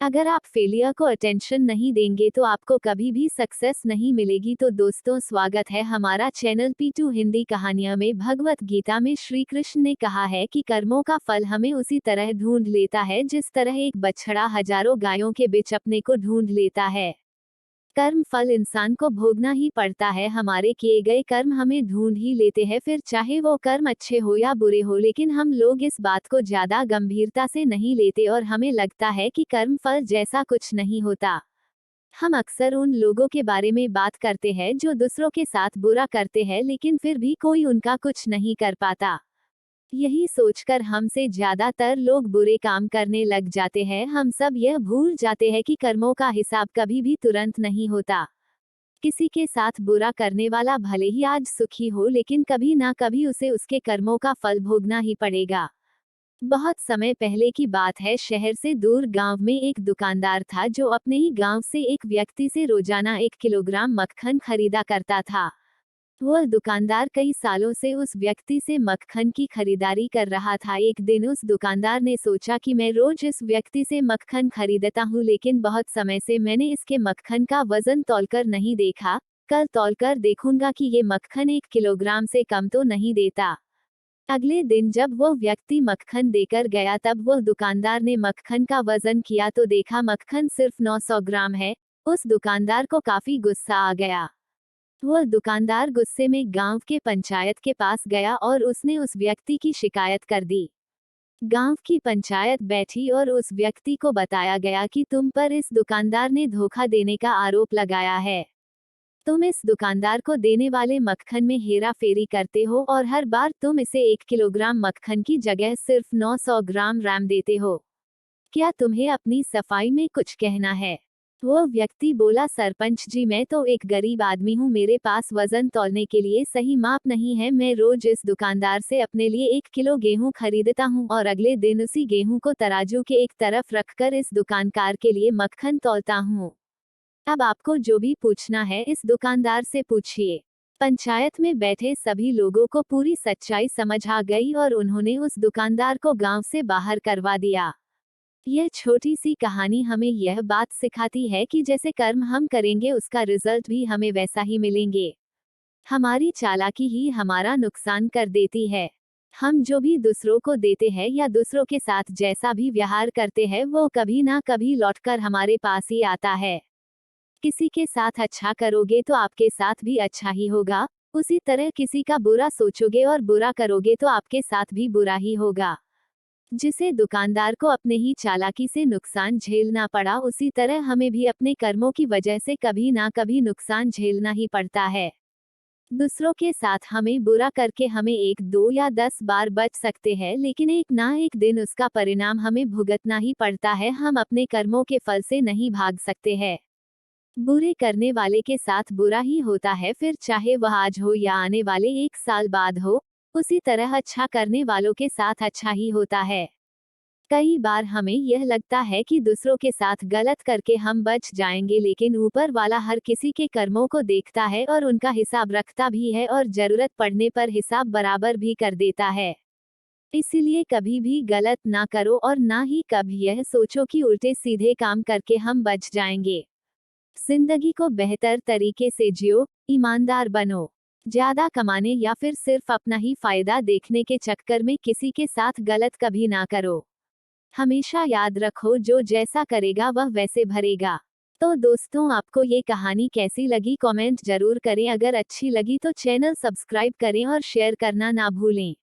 अगर आप फेलियर को अटेंशन नहीं देंगे तो आपको कभी भी सक्सेस नहीं मिलेगी। तो दोस्तों, स्वागत है हमारा चैनल P2 हिंदी कहानियां में। भगवत गीता में श्री कृष्ण ने कहा है कि कर्मों का फल हमें उसी तरह ढूंढ लेता है जिस तरह एक बछड़ा हजारों गायों के बीच अपने को ढूंढ लेता है। कर्म फल इंसान को भोगना ही पड़ता है। हमारे किए गए कर्म हमें ढूंढ ही लेते हैं, फिर चाहे वो कर्म अच्छे हो या बुरे हो। लेकिन हम लोग इस बात को ज्यादा गंभीरता से नहीं लेते और हमें लगता है कि कर्म फल जैसा कुछ नहीं होता। हम अक्सर उन लोगों के बारे में बात करते हैं जो दूसरों के साथ बुरा करते हैं, लेकिन फिर भी कोई उनका कुछ नहीं कर पाता। यही सोचकर हमसे ज्यादातर लोग बुरे काम करने लग जाते हैं। हम सब यह भूल जाते हैं कि कर्मों का हिसाब कभी भी तुरंत नहीं होता। किसी के साथ बुरा करने वाला भले ही आज सुखी हो, लेकिन कभी ना कभी उसे उसके कर्मों का फल भोगना ही पड़ेगा। बहुत समय पहले की बात है। शहर से दूर गांव में एक दुकानदार था जो अपने ही गांव से एक व्यक्ति से रोजाना 1 किलोग्राम मक्खन खरीदा करता था। वह दुकानदार कई सालों से उस व्यक्ति से मक्खन की खरीदारी कर रहा था। एक दिन उस दुकानदार ने सोचा कि मैं रोज इस व्यक्ति से मक्खन खरीदता हूँ, लेकिन बहुत समय से मैंने इसके मक्खन का वजन तौलकर नहीं देखा। कल तौलकर देखूंगा कि ये मक्खन 1 किलोग्राम से कम तो नहीं देता। अगले दिन जब वह व्यक्ति मक्खन देकर गया, तब वह दुकानदार ने मक्खन का वजन किया तो देखा मक्खन सिर्फ 900 ग्राम है। उस दुकानदार को काफी गुस्सा आ गया। वह दुकानदार गुस्से में गांव के पंचायत के पास गया और उसने उस व्यक्ति की शिकायत कर दी। गांव की पंचायत बैठी और उस व्यक्ति को बताया गया कि तुम पर इस दुकानदार ने धोखा देने का आरोप लगाया है। तुम इस दुकानदार को देने वाले मक्खन में हेरा फेरी करते हो और हर बार तुम इसे 1 किलोग्राम मक्खन की जगह सिर्फ 900 ग्राम रैम देते हो। क्या तुम्हें अपनी सफाई में कुछ कहना है? वो व्यक्ति बोला, सरपंच जी, मैं तो एक गरीब आदमी हूँ, मेरे पास वजन तौलने के लिए सही माप नहीं है। मैं रोज इस दुकानदार से अपने लिए 1 किलो गेहूं खरीदता हूँ और अगले दिन उसी गेहूं को तराजू के एक तरफ रखकर इस दुकानदार के लिए मक्खन तौलता हूँ। अब आपको जो भी पूछना है इस दुकानदार से पूछिए। पंचायत में बैठे सभी लोगों को पूरी सच्चाई समझ आ गई और उन्होंने उस दुकानदार को गांव से बाहर करवा दिया। यह छोटी सी कहानी हमें यह बात सिखाती है कि जैसे कर्म हम करेंगे उसका रिजल्ट भी हमें वैसा ही मिलेंगे। हमारी चालाकी ही हमारा नुकसान कर देती है। हम जो भी दूसरों को देते हैं या दूसरों के साथ जैसा भी व्यवहार करते हैं वो कभी ना कभी लौटकर हमारे पास ही आता है। किसी के साथ अच्छा करोगे तो आपके साथ भी अच्छा ही होगा। उसी तरह किसी का बुरा सोचोगे और बुरा करोगे तो आपके साथ भी बुरा ही होगा। जिसे दुकानदार को अपने ही चालाकी से नुकसान झेलना पड़ा, उसी तरह हमें भी अपने कर्मों की वजह से कभी ना कभी नुकसान झेलना ही पड़ता है। दूसरों के साथ हमें बुरा करके हमें 1, 2 या 10 बार बच सकते हैं, लेकिन एक ना एक दिन उसका परिणाम हमें भुगतना ही पड़ता है। हम अपने कर्मों के फल से नहीं भाग सकते हैं। बुरे करने वाले के साथ बुरा ही होता है, फिर चाहे वह आज हो या आने वाले 1 साल बाद हो। उसी तरह अच्छा करने वालों के साथ अच्छा ही होता है। कई बार हमें यह लगता है कि दूसरों के साथ गलत करके हम बच जाएंगे, लेकिन ऊपर वाला हर किसी के कर्मों को देखता है और उनका हिसाब रखता भी है और जरूरत पड़ने पर हिसाब बराबर भी कर देता है। इसीलिए कभी भी गलत ना करो और ना ही कभी यह सोचो कि उल्टे सीधे काम करके हम बच जाएंगे। जिंदगी को बेहतर तरीके से जियो, ईमानदार बनो। ज्यादा कमाने या फिर सिर्फ अपना ही फायदा देखने के चक्कर में किसी के साथ गलत कभी ना करो। हमेशा याद रखो, जो जैसा करेगा वह वैसे भरेगा। तो दोस्तों, आपको ये कहानी कैसी लगी कमेंट जरूर करें। अगर अच्छी लगी तो चैनल सब्सक्राइब करें और शेयर करना ना भूलें।